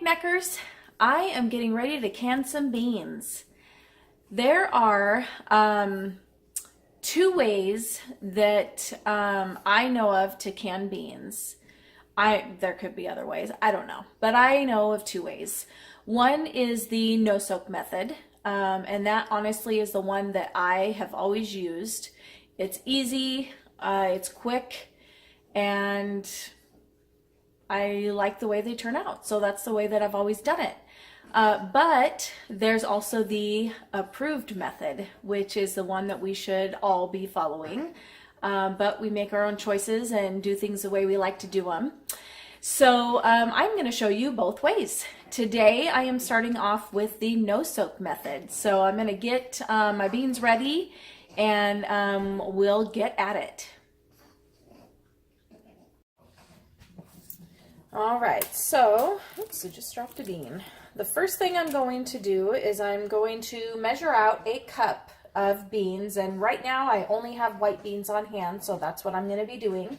NicNackers, I am getting ready to can some beans. There are two ways that I know of to can beans. There could be other ways, I don't know, but I know of two ways. One is the no-soak method, and that honestly is the one that I have always used. It's easy, it's quick, and I like the way they turn out. So that's the way that I've always done it. But there's also the approved method, which is the one that we should all be following. But we make our own choices and do things the way we like to do them. So I'm going to show you both ways. Today I am starting off with the no-soak method. So I'm going to get my beans ready and we'll get at it. All right, so, oops, I just dropped a bean. The first thing I'm going to do is I'm going to measure out a cup of beans, and right now I only have white beans on hand, so that's what I'm going to be doing.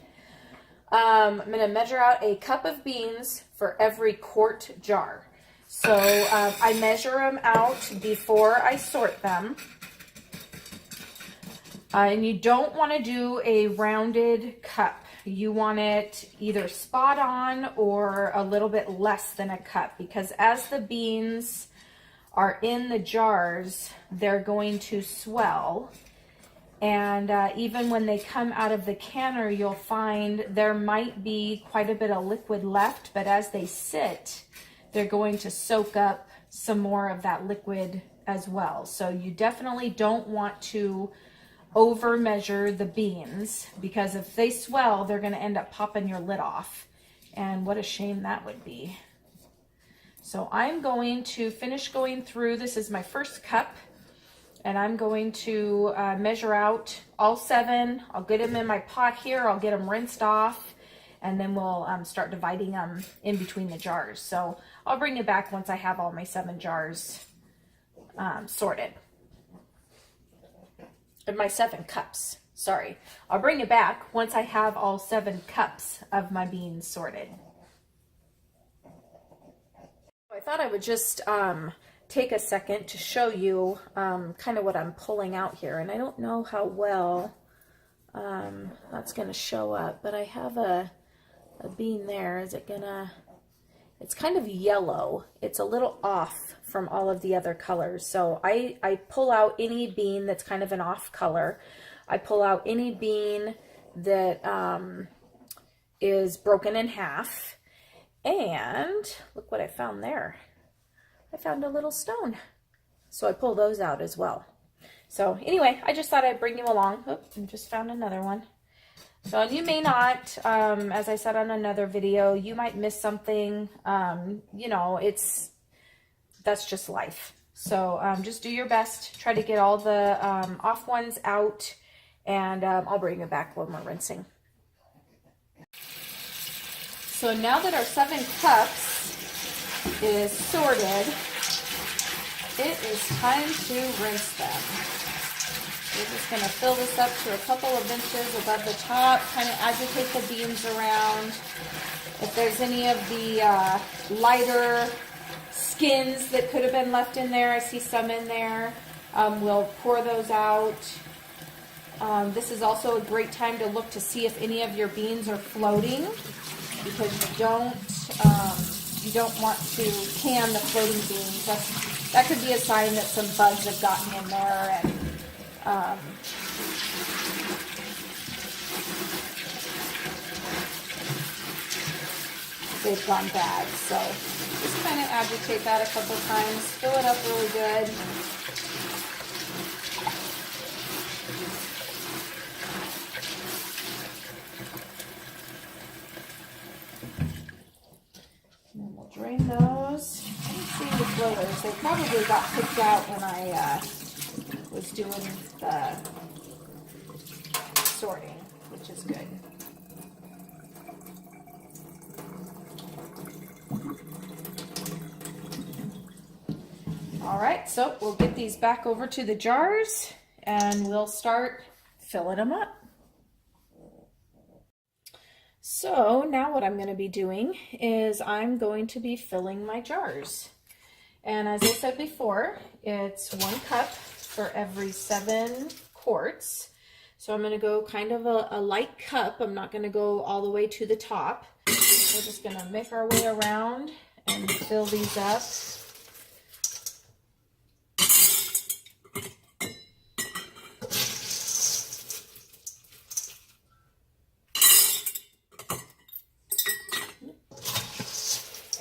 I'm going to measure out a cup of beans for every quart jar. So I measure them out before I sort them. And you don't want to do a rounded cup. You want it either spot on or a little bit less than a cup, because as the beans are in the jars, they're going to swell. And even when they come out of the canner, you'll find there might be quite a bit of liquid left, but as they sit, they're going to soak up some more of that liquid as well. So you definitely don't want to over measure the beans, because if they swell, they're going to end up popping your lid off, and what a shame that would be. So I'm going to finish going through. This is my first cup, and I'm going to measure out all 7. I'll get them in my pot here. I'll get them rinsed off, and then we'll start dividing them in between the jars. So I'll bring it back once I have all my 7 jars sorted. My 7 cups, sorry. I'll bring it back once I have all 7 cups of my beans sorted. I thought I would just take a second to show you kind of what I'm pulling out here, and I don't know how well that's going to show up, but I have a bean there. Is it gonna? It's kind of yellow. It's a little off from all of the other colors. So I pull out any bean that's kind of an off color. I pull out any bean that is broken in half. And look what I found there. I found a little stone. So I pull those out as well. So anyway, I just thought I'd bring you along. Oh, I just found another one. So you may not, as I said on another video, you might miss something. You know, that's just life. So just do your best. Try to get all the off ones out, and I'll bring it back when we're rinsing. So now that our 7 cups is sorted, it is time to rinse them. We're just going to fill this up to a couple of inches above the top, kind of agitate the beans around. If there's any of the lighter skins that could have been left in there, I see some in there, we'll pour those out. This is also a great time to look to see if any of your beans are floating, because you don't want to can the floating beans. That could be a sign that some bugs have gotten in there, and they've gone bad. So just kind of agitate that a couple times, fill it up really good. And then we'll drain those. I didn't see the floaters. They probably got picked out when I was doing the sorting, which is good. All right, so we'll get these back over to the jars and we'll start filling them up. So now what I'm going to be doing is I'm going to be filling my jars. And as I said before, it's 1 cup for every 7 quarts. So I'm going to go kind of a light cup. I'm not going to go all the way to the top. We're just going to make our way around and fill these up.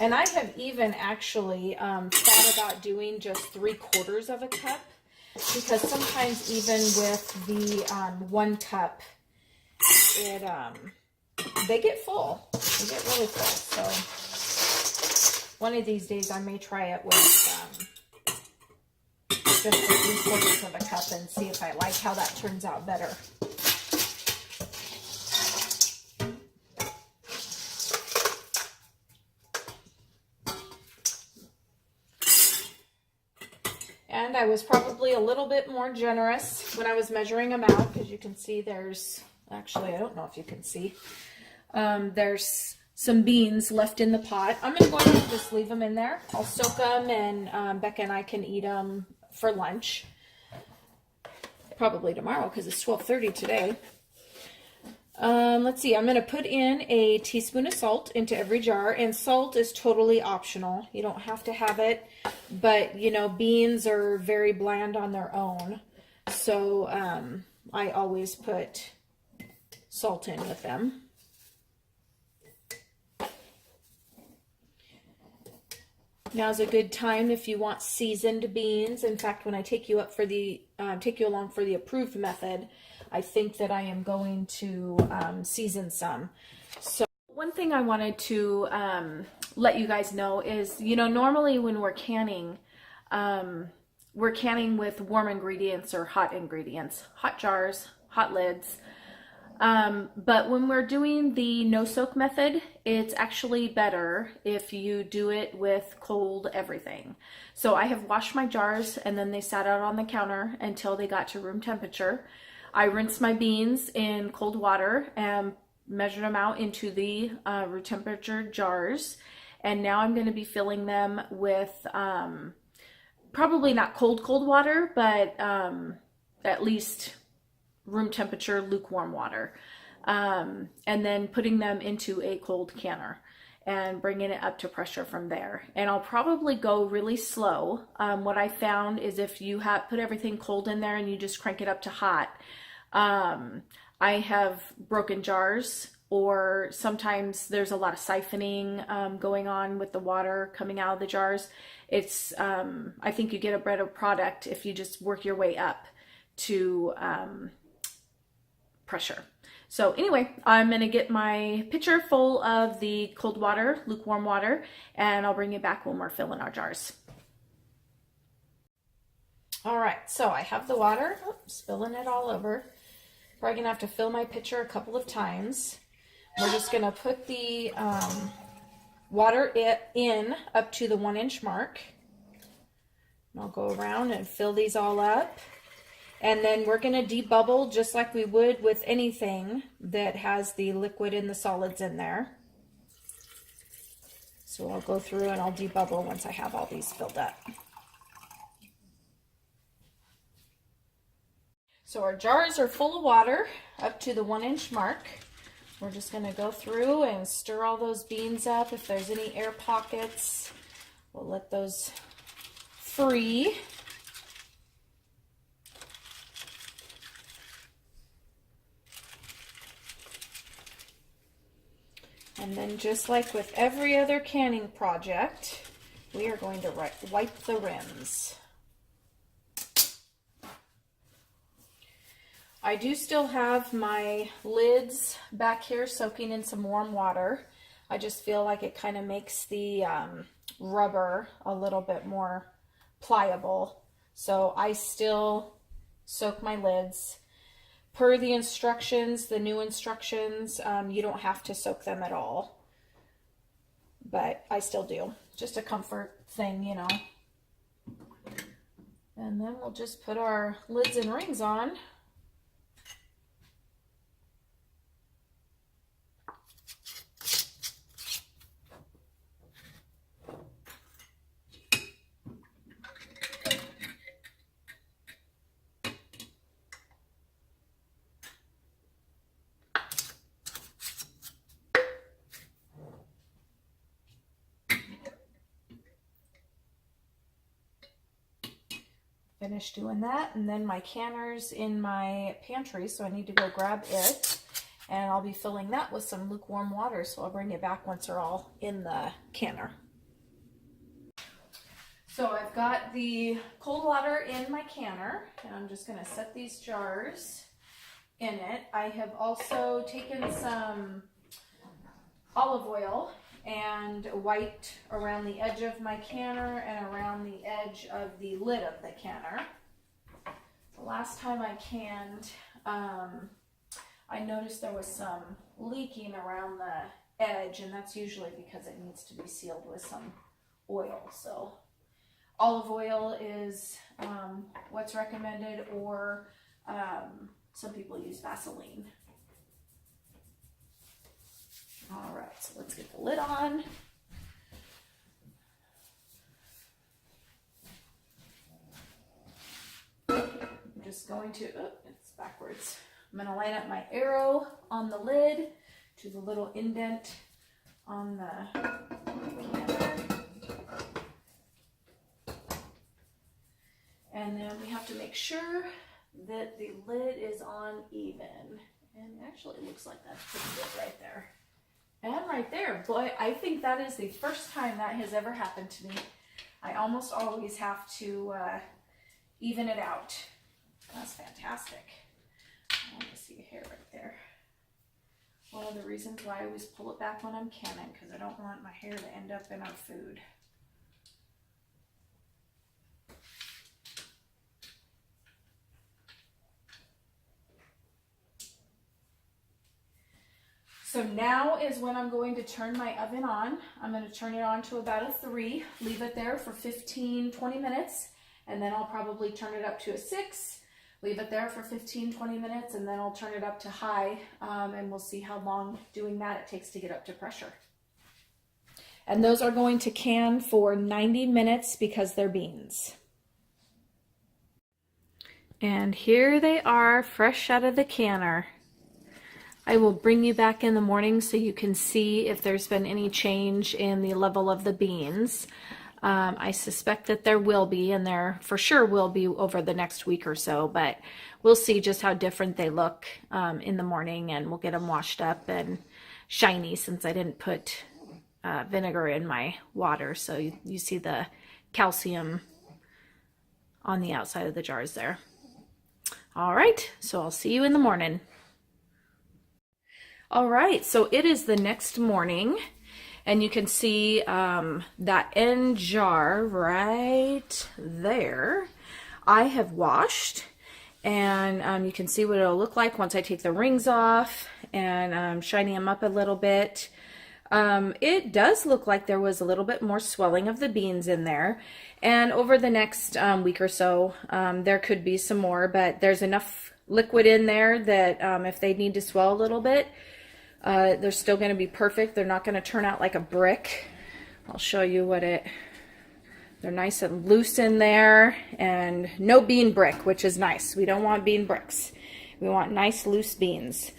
And I have even actually thought about doing just 3/4 of a cup, because sometimes even with the 1 cup, they get full. They get really full. So one of these days I may try it with just the 3/4 of a cup and see if I like how that turns out better. And I was probably a little bit more generous when I was measuring them out, because you can see there's, actually, I don't know if you can see, there's some beans left in the pot. I'm going to go ahead and just leave them in there. I'll soak them, and Becca and I can eat them for lunch. Probably tomorrow, because it's 12:30 today. Let's see, I'm going to put in a teaspoon of salt into every jar, and salt is totally optional. You don't have to have it, but you know, beans are very bland on their own. So I always put salt in with them. Now's a good time if you want seasoned beans. In fact, when I take you up for the take you along for the approved method, I think that I am going to season some. So one thing I wanted to let you guys know is, you know, normally when we're canning with warm ingredients or hot ingredients, hot jars, hot lids. But when we're doing the no soak method, it's actually better if you do it with cold everything. So I have washed my jars, and then they sat out on the counter until they got to room temperature. I rinsed my beans in cold water and measured them out into the room temperature jars. And now I'm going to be filling them with probably not cold water, but at least room temperature lukewarm water, and then putting them into a cold canner and bringing it up to pressure from there. And I'll probably go really slow. What I found is if you put everything cold in there and you just crank it up to hot, I have broken jars, or sometimes there's a lot of siphoning going on with the water coming out of the jars. It's I think you get a better product if you just work your way up to pressure. So anyway, I'm going to get my pitcher full of the cold water, lukewarm water, and I'll bring it back when we're filling our jars. All right, so I have the water, spilling it all over. Probably going to have to fill my pitcher a couple of times. We're just going to put the water in up to the 1-inch mark. And I'll go around and fill these all up. And then we're going to debubble just like we would with anything that has the liquid and the solids in there. So I'll go through and I'll debubble once I have all these filled up. So our jars are full of water up to the 1-inch mark. We're just going to go through and stir all those beans up. If there's any air pockets, we'll let those free. And then just like with every other canning project, we are going to wipe the rims. I do still have my lids back here soaking in some warm water. I just feel like it kind of makes the rubber a little bit more pliable. So I still soak my lids. Per the instructions, the new instructions, you don't have to soak them at all, but I still do. Just a comfort thing, you know. And then we'll just put our lids and rings on. Finished doing that, and then my canner's in my pantry, so I need to go grab it, and I'll be filling that with some lukewarm water, so I'll bring it back once they're all in the canner. So I've got the cold water in my canner, and I'm just going to set these jars in it. I have also taken some olive oil and wiped around the edge of my canner and around the edge of the lid of the canner. The last time I canned, I noticed there was some leaking around the edge, and that's usually because it needs to be sealed with some oil. So olive oil is what's recommended, or some people use Vaseline. All right, so let's get the lid on. I'm just going to, oh, it's backwards. I'm going to line up my arrow on the lid to the little indent on the canner. And then we have to make sure that the lid is on even. And actually it looks like that's pretty good right there. And right there, boy, I think that is the first time that has ever happened to me. I almost always have to even it out. That's fantastic. I want to see a hair right there. One of the reasons why I always pull it back when I'm canning, because I don't want my hair to end up in our food. So now is when I'm going to turn my oven on. I'm going to turn it on to about a 3, leave it there for 15-20 minutes, and then I'll probably turn it up to a 6, leave it there for 15-20 minutes, and then I'll turn it up to high, and we'll see how long doing that it takes to get up to pressure. And those are going to can for 90 minutes because they're beans. And here they are, fresh out of the canner. I will bring you back in the morning so you can see if there's been any change in the level of the beans. I suspect that there will be, and there for sure will be over the next week or so, but we'll see just how different they look in the morning, and we'll get them washed up and shiny since I didn't put vinegar in my water. So you see the calcium on the outside of the jars there. All right, so I'll see you in the morning. All right, so it is the next morning, and you can see that end jar right there I have washed, and you can see what it'll look like once I take the rings off and shiny them up a little bit. It does look like there was a little bit more swelling of the beans in there, and over the next week or so there could be some more, but there's enough liquid in there that if they need to swell a little bit, they're still going to be perfect. They're not going to turn out like a brick. I'll show you what they're nice and loose in there, and no bean brick, which is nice. We don't want bean bricks. We want nice loose beans.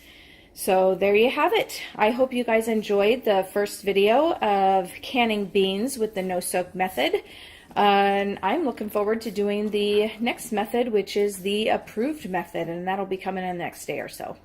So there you have it. I hope you guys enjoyed the first video of canning beans with the no-soak method. And I'm looking forward to doing the next method, which is the approved method, and that'll be coming in the next day or so.